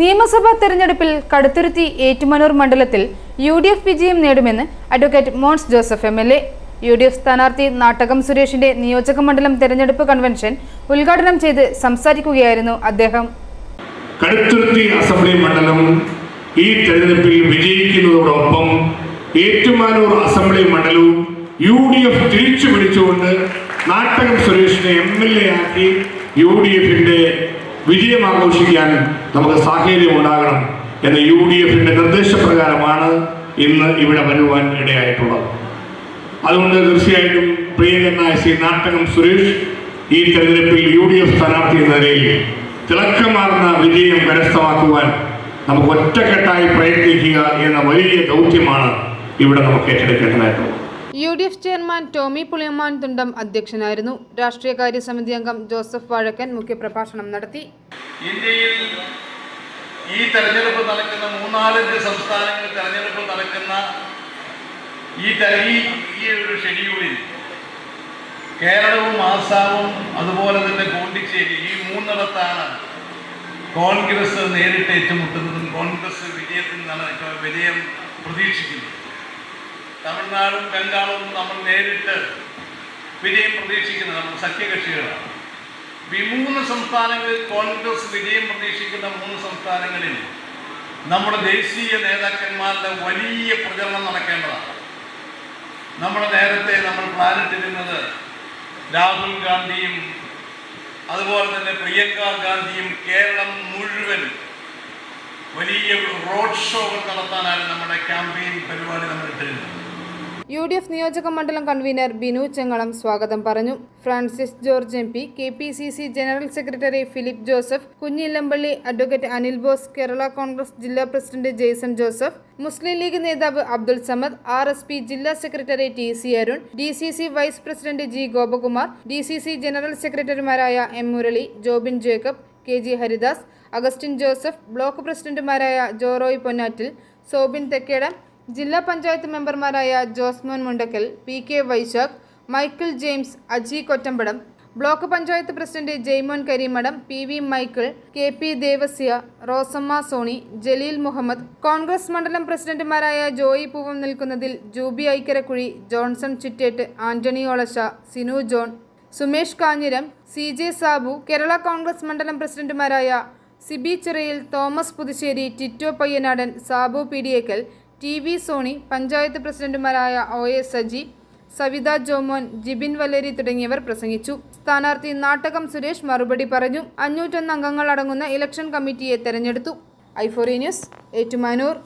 നിയമസഭാ തെരഞ്ഞെടുപ്പിൽ കടുത്തുരുത്തി ഏറ്റുമാനൂർ മണ്ഡലത്തിൽ UDF വിജയം നേടുമെന്ന് advocate Mons Joseph MLA. UDF സ്ഥാനാർത്ഥി നാട്ടകം സുരേഷിന്റെ നിയോജക മണ്ഡലം തെരഞ്ഞെടുപ്പ് കൺവെൻഷൻ ഉദ്ഘാടനം ചെയ്ത് സംസാരിക്കുകയായിരുന്നു അദ്ദേഹം. കടുത്തുരുത്തി അസംബ്ലി മണ്ഡലം ഈ തെരഞ്ഞെടുപ്പിൽ വിജയിക്കുന്നതോടൊപ്പം ഏറ്റുമാനൂർ അസംബ്ലി മണ്ഡലവും UDF തിരിച്ചു പിടിച്ചുകൊണ്ട് നാട്ടകം സുരേഷിനെ MLA ആക്കി UDFന്റെ വിജയം ആഘോഷിക്കാൻ നമുക്ക് സാഹചര്യം ഉണ്ടാകണം എന്ന UDFന്റെ നിർദ്ദേശപ്രകാരമാണ് ഇന്ന് ഇവിടെ വരുവാൻ ഇടയായിട്ടുള്ളത്. അതുകൊണ്ട് തീർച്ചയായിട്ടും പ്രിയങ്കരനായ ശ്രീ നാട്ടകം സുരേഷ് ഈ തെരഞ്ഞെടുപ്പിൽ UDF സ്ഥാനാർത്ഥി എന്ന നിലയിൽ തിളക്കമാർന്ന വിജയം കരസ്ഥമാക്കുവാൻ നമുക്ക് ഒറ്റക്കെട്ടായി പ്രയത്നിക്കുക എന്ന വലിയ ദൗത്യമാണ് ഇവിടെ നമുക്ക് ഏറ്റെടുക്കേണ്ടതായിട്ടുള്ളത്. UDF ചെയർമാൻ ടോമി പുളിയമാൻ തുണ്ടം അധ്യക്ഷനായിരുന്നു. രാഷ്ട്രീയകാര്യ സമിതി അംഗം ജോസഫ് വാഴക്കൻ മുഖ്യപ്രഭാഷണം നടത്തി. ഇന്ത്യയിൽ ഈ തെരഞ്ഞെടുപ്പ് നടക്കുന്ന 3-4 സംസ്ഥാനങ്ങളിൽ തെരഞ്ഞെടുപ്പ് നടക്കുന്ന ഈ ഒരു ഷെഡ്യൂളിൽ കേരളവും ആസാമും അതുപോലെ തന്നെ പോണ്ടിച്ചേരി ഈ 3 കോൺഗ്രസ് നേരിട്ട് ഏറ്റുമുട്ടുന്നതും കോൺഗ്രസ് വിജയം പ്രതീക്ഷിക്കുന്നത്. തമിഴ്നാടും ബംഗാളും നമ്മൾ നേരിട്ട് വിജയം പ്രതീക്ഷിക്കുന്നത് നമ്മൾ സഖ്യകക്ഷികളാണ്. ഈ 3 സംസ്ഥാനങ്ങളിൽ കോൺഗ്രസ് വിജയം പ്രതീക്ഷിക്കുന്ന 3 സംസ്ഥാനങ്ങളിൽ നമ്മുടെ ദേശീയ നേതാക്കന്മാരുടെ വലിയ പ്രചരണം നടക്കേണ്ടതാണ്. നേരത്തെ നമ്മൾ പ്ലാനിട്ടിരുന്നത് രാഹുൽ ഗാന്ധിയും അതുപോലെ തന്നെ പ്രിയങ്ക ഗാന്ധിയും കേരളം മുഴുവൻ വലിയ റോഡ് ഷോകൾ നടത്താനാണ് നമ്മുടെ ക്യാമ്പയിൻ പരിപാടി നമ്മൾ ഇട്ടിരുന്നത്. UDF നിയോജക മണ്ഡലം കൺവീനർ ബിനു ചെങ്ങളം സ്വാഗതം പറഞ്ഞു. Francis George MP, KPCC general secretary Philip Joseph, Kunjillampally, advocate Anil Bose, Kerala Congress ജില്ലാ പ്രസിഡന്റ് ജെയ്സൺ ജോസഫ്, മുസ്ലിം ലീഗ് നേതാവ് അബ്ദുൾ സമദ്, RSP ജില്ലാ secretary TC Arun, DCC vice president G Gopakumar, DCC general സെക്രട്ടറിമാരായ M Murali, Jobin Jacob, KG Haridas, Augustine Joseph, block പ്രസിഡന്റുമാരായ ജോറോയ് പൊന്നാറ്റിൽ, സോബിൻ തെക്കേടം, ജില്ലാ പഞ്ചായത്ത് മെമ്പർമാരായ Josemon Mundackal, PK Vaisakh, Michael James, Aji Kottampadam, block panchayat president Jaimon Karimadom, PV Michael, KP Devasya, Rosamma Soni, Jaleel Muhammad, Congress മണ്ഡലം പ്രസിഡന്റുമാരായ ജോയി പൂവം നിൽക്കുന്നതിൽ, ജൂബി ഐക്കരക്കുഴി, ജോൺസൺ ചിറ്റേട്ട്, ആന്റണി ഒളശ, സിനു ജോൺ, സുമേഷ് കാഞ്ഞിരം, CJ സാബു, കേരള കോൺഗ്രസ് മണ്ഡലം പ്രസിഡന്റുമാരായ സിബി ചിറയിൽ, തോമസ് പുതുശ്ശേരി, ടിറ്റോ പയ്യനാടൻ, സാബു പീഡിയേക്കൽ, TV സോണി, പഞ്ചായത്ത് പ്രസിഡന്റുമാരായ OA സജി, സവിത ജോമോൻ, ജിബിൻ വല്ലേരി തുടങ്ങിയവർ പ്രസംഗിച്ചു. സ്ഥാനാർത്ഥി നാട്ടകം സുരേഷ് മറുപടി പറഞ്ഞു. 501 അംഗങ്ങൾ അടങ്ങുന്ന ഇലക്ഷൻ കമ്മിറ്റിയെ തെരഞ്ഞെടുത്തു. i4 news, Ettumanoor.